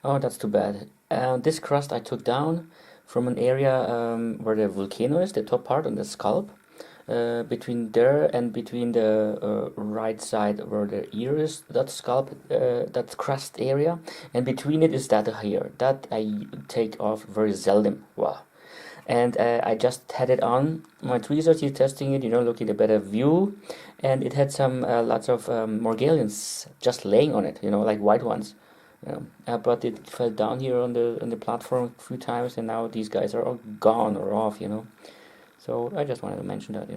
Oh, that's too bad. This crust I took down from an area where the volcano is, the top part on the scalp. Between there and between the right side where the ear is, that scalp, that crust area, and between it is that here. That I take off very seldom. Wow. And I just had it on my tweezers, here testing it, looking at a better view, and it had some lots of Morgellons just laying on it, like white ones. But it fell down here on the platform a few times, and now these guys are all gone or off. So I just wanted to mention that.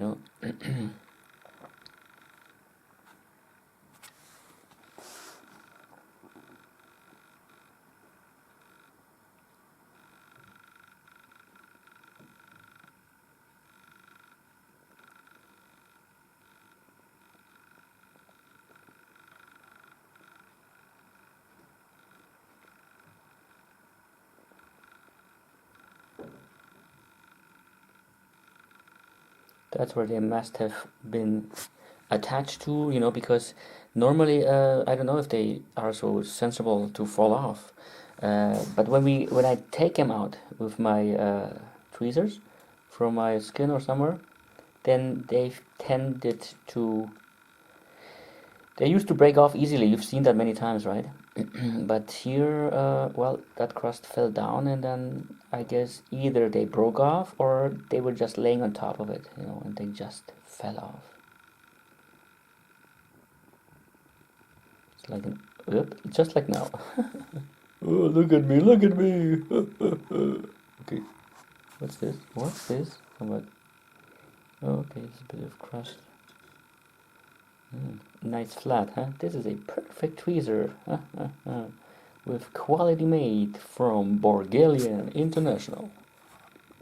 That's where they must have been attached to, because normally I don't know if they are so sensible to fall off. But when I take them out with my tweezers from my skin or somewhere, then they've tended to. They used to break off easily. You've seen that many times, right? But here, well, that crust fell down, and then I guess either they broke off or they were just laying on top of it, and they just fell off. It's like just like now. Oh, look at me, look at me. Okay, what's this? What's this? Oh, what? Okay, it's a bit of crust. Nice flat, huh? This is a perfect tweezer. With quality made from Borgelian International.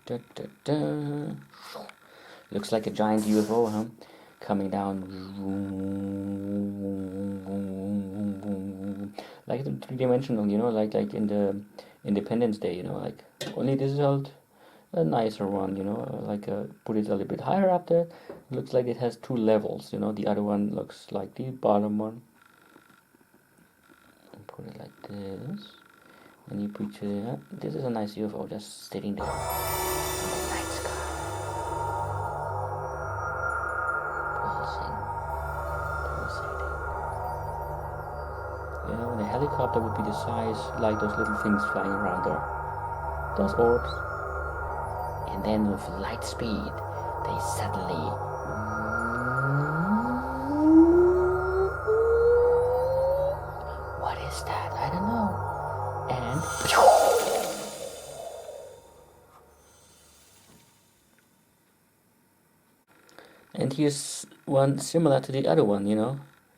Da, da, da. Looks like a giant UFO, huh? Coming down. Like the three-dimensional, like in the Independence Day, like only this is a nicer one, like put it a little bit higher up there. Looks like it has two levels, the other one looks like the bottom one. And put it like this, and you put this is a nice UFO just sitting there in the night sky, pulsating. And a helicopter would be the size like those little things flying around there, those orbs. And then with light speed, they suddenly. What is that? I don't know. And. And here's one similar to the other one.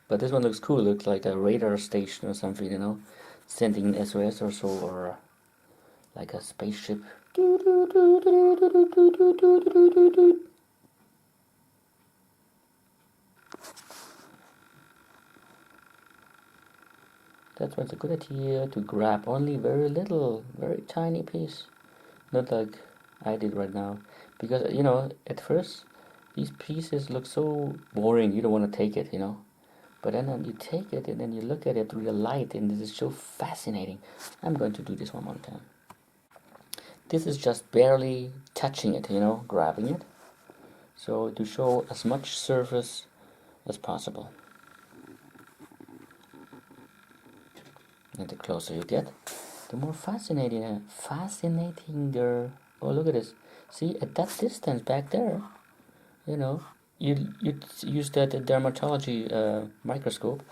But this one looks cool. Looks like a radar station or something, sending an SOS or so, or like a spaceship. That's why it's a good idea to grab only very little, very tiny piece. Not like I did right now. Because, at first, these pieces look so boring, you don't want to take it, But then you take it and then you look at it through the light, and this is so fascinating. I'm going to do this one more time. This is just barely touching it, grabbing it. So to show as much surface as possible. And the closer you get, the more fascinating the. Oh, look at this. See, at that distance back there, you use that dermatology microscope,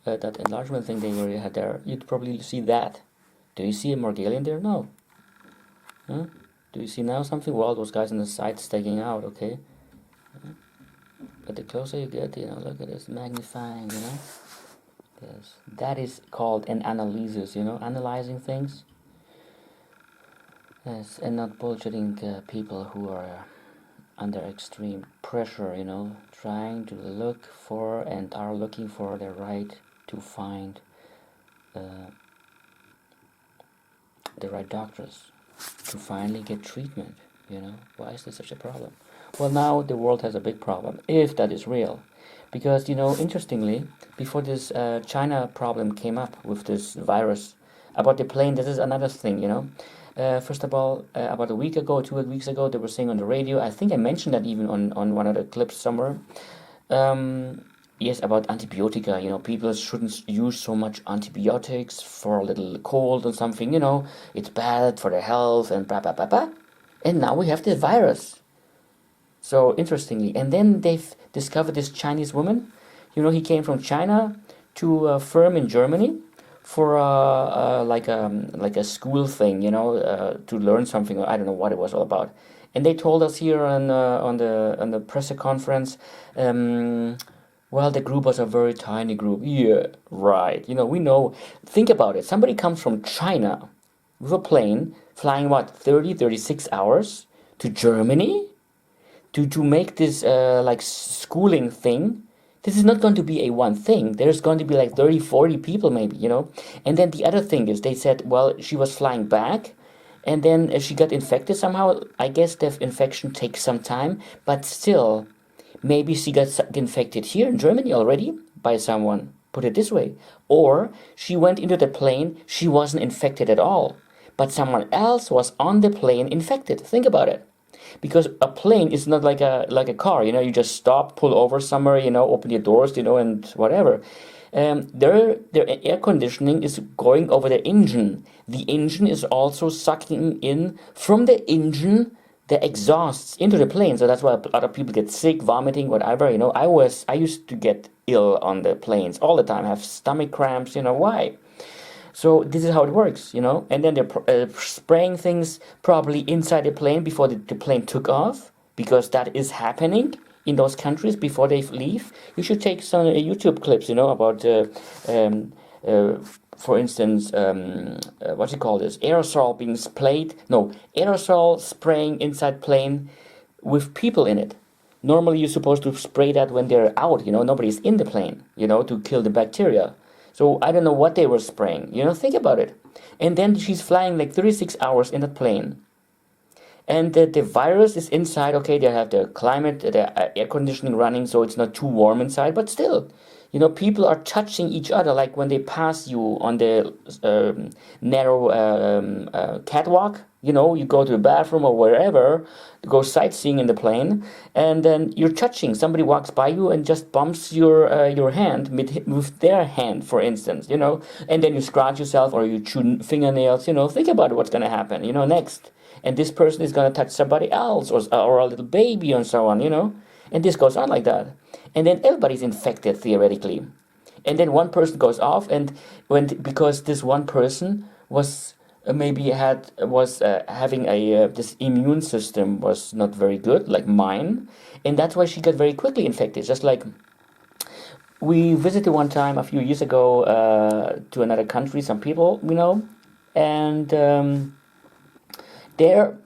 that enlargement thing they already had there. You'd probably see that. Do you see a Morgellon there? No. Huh? Do you see now something? Well, those guys on the side sticking out, okay? But the closer you get, look at this magnifying, Yes, that is called an analysis, analyzing things. Yes, and not bullshitting people who are under extreme pressure, trying to look for and are looking for the right to find the right doctors to finally get treatment, Why is this such a problem? Well, now the world has a big problem, if that is real. Because, interestingly, before this China problem came up with this virus, About the plane, this is another thing, you know. First of all, about a week ago, 2 weeks ago, they were saying on the radio, I think I mentioned that even on one of the clips somewhere. Yes, about antibiotica, you know, people shouldn't use so much antibiotics for a little cold or something, you know, it's bad for their health and blah, blah, blah, blah. And now we have the virus. So interestingly, and then they've discovered this Chinese woman. You know, he came from China to a firm in Germany for like a school thing, you know, to learn something. I don't know what it was all about. And they told us here on the press conference, well, the group was a very tiny group. Yeah, right. You know, we know. Think about it. Somebody comes from China with a plane flying what 36 hours to Germany to make this like schooling thing. This is not going to be a one thing. There's going to be like 30, 40 people maybe, you know. And then the other thing is they said, well, she was flying back and then she got infected somehow. I guess the infection takes some time, but still, maybe she got infected here in Germany already by someone. Put it this way. Or she went into the plane, she wasn't infected at all, but someone else was on the plane infected. Think about it. Because a plane is not like a car, you know, you just stop, pull over somewhere, you know, open your doors, you know, and whatever. Their air conditioning is going over the engine. The engine is also sucking in from the engine the exhausts into the plane. So that's why a lot of people get sick, vomiting, whatever. You know, I used to get ill on the planes all the time, have stomach cramps. You know why? So this is how it works, you know. And then they're spraying things probably inside the plane before the plane took off, because that is happening in those countries before they leave. You should take some YouTube clips, you know, about, for instance, what you call this? Aerosol being sprayed. No, aerosol spraying inside plane with people in it. Normally you're supposed to spray that when they're out, you know, nobody's in the plane, you know, to kill the bacteria. So I don't know what they were spraying, you know, think about it. And then she's flying like 36 hours in that plane. And the virus is inside. Okay, they have the climate, the air conditioning running, so it's not too warm inside, but still, you know, people are touching each other, like when they pass you on the narrow catwalk. You know, you go to the bathroom or wherever, go sightseeing in the plane, and then you're touching. Somebody walks by you and just bumps your hand with their hand, for instance, you know, and then you scratch yourself or you chew fingernails. You know, think about what's going to happen, you know, next. And this person is going to touch somebody else or a little baby and so on, you know, and this goes on like that. And then everybody's infected theoretically. And then one person goes off, and because this one person was having this immune system was not very good, like mine, and that's why she got very quickly infected. Just like we visited one time a few years ago to another country, some people, you know, and there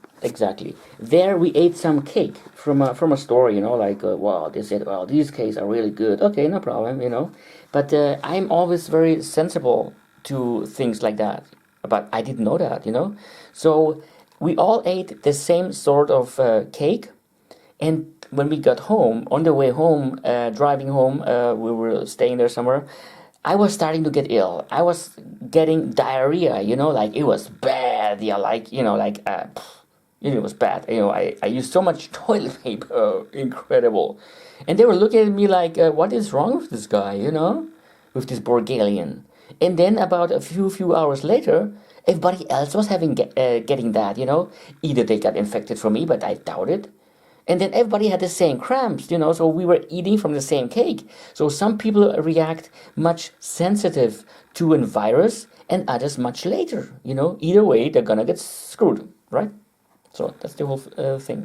we ate some cake from a store, you know, like wow, they said, well, these cakes are really good. Okay, no problem, you know, but I'm always very sensible to things like that. But I didn't know that, you know. So we all ate the same sort of cake, and when we got home, on the way home, driving home, we were staying there somewhere. I was starting to get ill. I was getting diarrhea, you know, like it was bad. Yeah, like you know, like it was bad. You know, I used so much toilet paper, incredible. And they were looking at me like, what is wrong with this guy, you know, with this Bulgarian. And then about a few hours later, everybody else was getting that, you know. Either they got infected from me, but I doubt it. And then everybody had the same cramps, you know, so we were eating from the same cake. So some people react much sensitive to a virus and others much later, you know. Either way, they're gonna get screwed, right? So that's the whole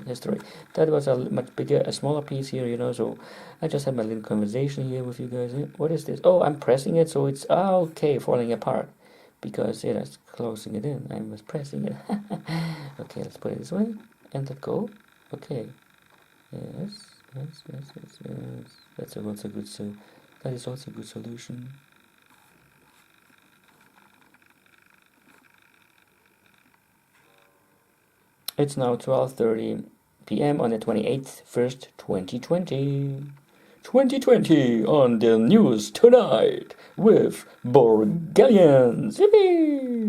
history. That was a much bigger, a smaller piece here, you know. So I just had my little conversation here with you guys. What is this? Oh, I'm pressing it, so it's okay, falling apart, because yeah, that's closing it in. I was pressing it. Okay, let's put it this way and let go. Okay. Yes. That's also good. So that is also a good solution. It's now 12:30 p.m. on the 28th, 1st, 2020. 2020 on the news tonight with Bulgarians. Yippee!